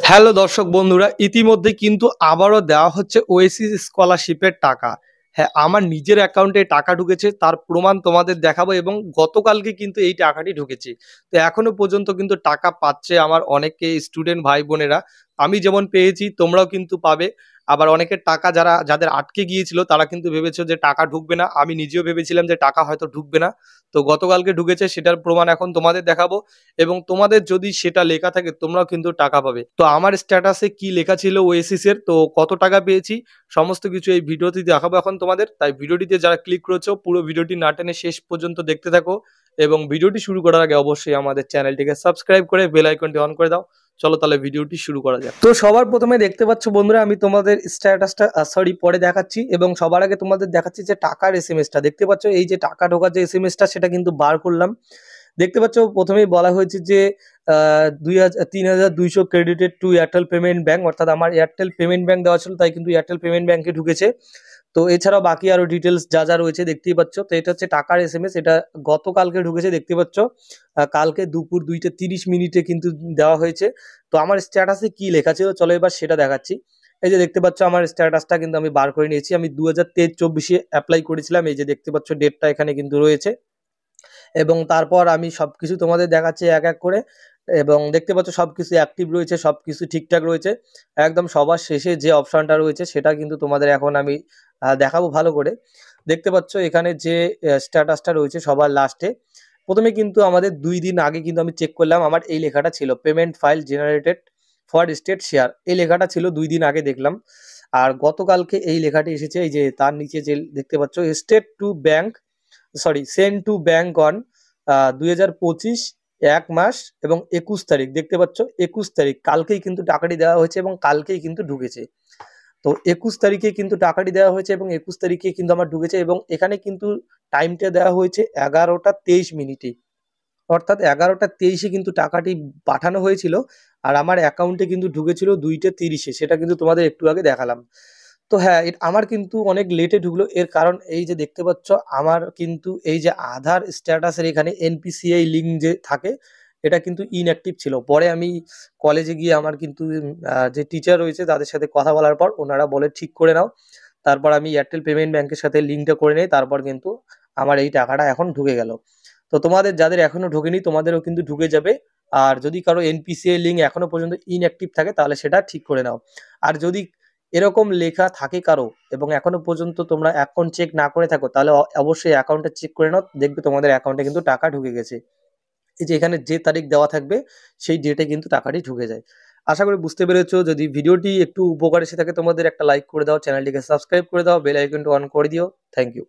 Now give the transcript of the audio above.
Hello দর্শক বন্ধুরা, ইতিমধ্যে কিন্তু আবারও দেওয়া হচ্ছে ওয়েসিস স্কলারশিপের টাকা। হ্যাঁ, আমার নিজের অ্যাকাউন্টে টাকা ঢুকেছে, তার প্রমাণ তোমাদের দেখাবো এবং গতকালকে কিন্তু এই টাকাটি ঢুকেছে। তো এখনো পর্যন্ত কিন্তু টাকা পাচ্ছে আমার অনেকে স্টুডেন্ট ভাই বোনেরা। আমি যেমন পেয়েছি তোমরাও কিন্তু পাবে। আবার অনেকের টাকা যাদের আটকে গিয়েছিল তারা কিন্তু ভেবেছে যে টাকা ঢুকবে না। আমি নিজেও ভেবেছিলাম যে টাকা হয়তো ঢুকবে না। তো গতকালকে ঢুকেছে, সেটার প্রমাণ এখন তোমাদের দেখাবো। এবং তোমাদের যদি সেটা লেখা থাকে তোমরাও কিন্তু টাকা পাবে। তো আমার স্ট্যাটাসে কি লেখা ছিল ওয়েসিস এর, তো কত টাকা পেয়েছি, সমস্ত কিছু এই ভিডিওতে দেখাবো এখন তোমাদের। তাই ভিডিওটিতে যারা ক্লিক করেছো পুরো ভিডিওটি না টেনে শেষ পর্যন্ত দেখতে থাকো। এবং ভিডিওটি শুরু করার আগে অবশ্যই আমাদের চ্যানেলটিকে সাবস্ক্রাইব করে বেল আইকনটি অন করে দাও। চলো তাহলে ভিডিওটি শুরু করা যাক। তো সবার প্রথমে দেখতে পাচ্ছ বন্ধুরা, আমি তোমাদের স্ট্যাটাসটা পরে দেখাচ্ছি এবং সবার আগে তোমাদের দেখাচ্ছি যে টাকার এসএমএসটা দেখতে পাচ্ছ। এই যে টাকা ঢোকার যে এসএমএসটা সেটা কিন্তু বার করলাম। দেখতে পাচ্ছ প্রথমেই বলা হয়েছে যে 3200 credited two Airtel payment bank, অর্থাৎ আমার এয়ারটেল পেমেন্ট ব্যাঙ্ক দেওয়া ছিল, তাই কিন্তু এয়ারটেল পেমেন্ট ব্যাঙ্কে ঢুকেছে। তো এছাড়াও বাকি আরো ডিটেলস যা যা রয়েছে দেখতেই পাচ্ছ। তো এটা হচ্ছে টাকার এসএমএস, এটা গতকালকে ঢুকেছে দেখতে পাচ্ছ। কালকে দুপুর 2:30 কিন্তু দেওয়া হয়েছে। তো আমার স্ট্যাটাসে কি লেখা ছিল চলো এবার সেটা দেখাচ্ছি। এই যে দেখতে পাচ্ছ আমার স্ট্যাটাসটা কিন্তু আমি বার করে নিয়েছি। আমি 2023-24 অ্যাপ্লাই করেছিলাম, এই যে দেখতে পাচ্ছ ডেটটা এখানে কিন্তু রয়েছে। এবং তারপর আমি সবকিছু তোমাদের দেখাচ্ছি এক এক করে। এবং দেখতে পাচ্ছ সবকিছু অ্যাক্টিভ রয়েছে, সবকিছু ঠিকঠাক রয়েছে। একদম সবার শেষে যে অপশনটা রয়েছে সেটা কিন্তু তোমাদের এখন আমি দেখাবো ভালো করে। দেখতে পাচ্ছ এখানে যে স্ট্যাটাসটা রয়েছে সবার লাস্টে। প্রথমে কিন্তু আমাদের 2 দিন আগে কিন্তু আমি চেক করলাম, আমার এই লেখাটা ছিল payment file generated for state share, এই লেখাটা ছিল 2 দিন আগে দেখলাম। আর গতকালকে এই লেখাটি এসেছে, এই যে তার নিচে যে দেখতে পাচ্ছ state to bank, send to bank on 2025 1 মাস এবং 21 তারিখ। দেখতে পাচ্ছ 21 তারিখ, কালকেই কিন্তু টাকাটি দেওয়া হয়েছে এবং কালকেই কিন্তু ঢুকেছে। তো 21 তারিখে কিন্তু টাকাটি দেওয়া হয়েছে এবং 21 তারিখে কিন্তু আমার ঢুকেছে। এবং এখানে কিন্তু টাইমটা দেওয়া হয়েছে 11টা 23 মিনিটে, অর্থাৎ 11টা 23-এ কিন্তু টাকাটি পাঠানো হয়েছিল। আর আমার অ্যাকাউন্টে কিন্তু ঢুকেছিল 2টা 30-এ, সেটা কিন্তু তোমাদের একটু আগে দেখালাম। তো হ্যাঁ, আমার কিন্তু অনেক লেটে ঢুকলো, এর কারণ এই যে দেখতে পাচ্ছ আমার কিন্তু এই যে আধার স্ট্যাটাসের এখানে এনপিসিআই লিঙ্ক যে থাকে এটা কিন্তু ইনঅ্যাক্টিভ ছিল। পরে আমি কলেজে গিয়ে আমার কিন্তু যে টিচার রয়েছে তাদের সাথে কথা বলার পর ওনারা বলে ঠিক করে নাও। তারপর আমি এয়ারটেল পেমেন্ট ব্যাংকের সাথে লিঙ্কটা করে নেই, তারপর কিন্তু আমার এই টাকাটা এখন ঢুকে গেল। তো তোমাদের যাদের এখনো ঢোকেনি তোমাদেরও কিন্তু ঢুকে যাবে। আর যদি কারো এনপিসিআই লিঙ্ক এখনো পর্যন্ত ইনঅ্যাক্টিভ থাকে তাহলে সেটা ঠিক করে নাও। আর যদি এরকম লেখা থাকে কারো এবং এখনো পর্যন্ত তোমরা অ্যাকাউন্ট চেক না করে থাকো তাহলে অবশ্যই অ্যাকাউন্টটা চেক করে নাও, দেখবে তোমাদের অ্যাকাউন্টে কিন্তু টাকা ঢুকে গেছে। এই যে এখানে যে তারিখ দেওয়া থাকবে সেই ডেটে কিন্তু টাকাটি ঢুকে যায়। আশা করি বুঝতে পেরেছো। যদি ভিডিওটি একটু উপকার এসে থাকে তোমাদের একটা লাইক করে দাও, চ্যানেলটিকে সাবস্ক্রাইব করে দাও, বেল আইকনটা অন করে দিও। Thank you.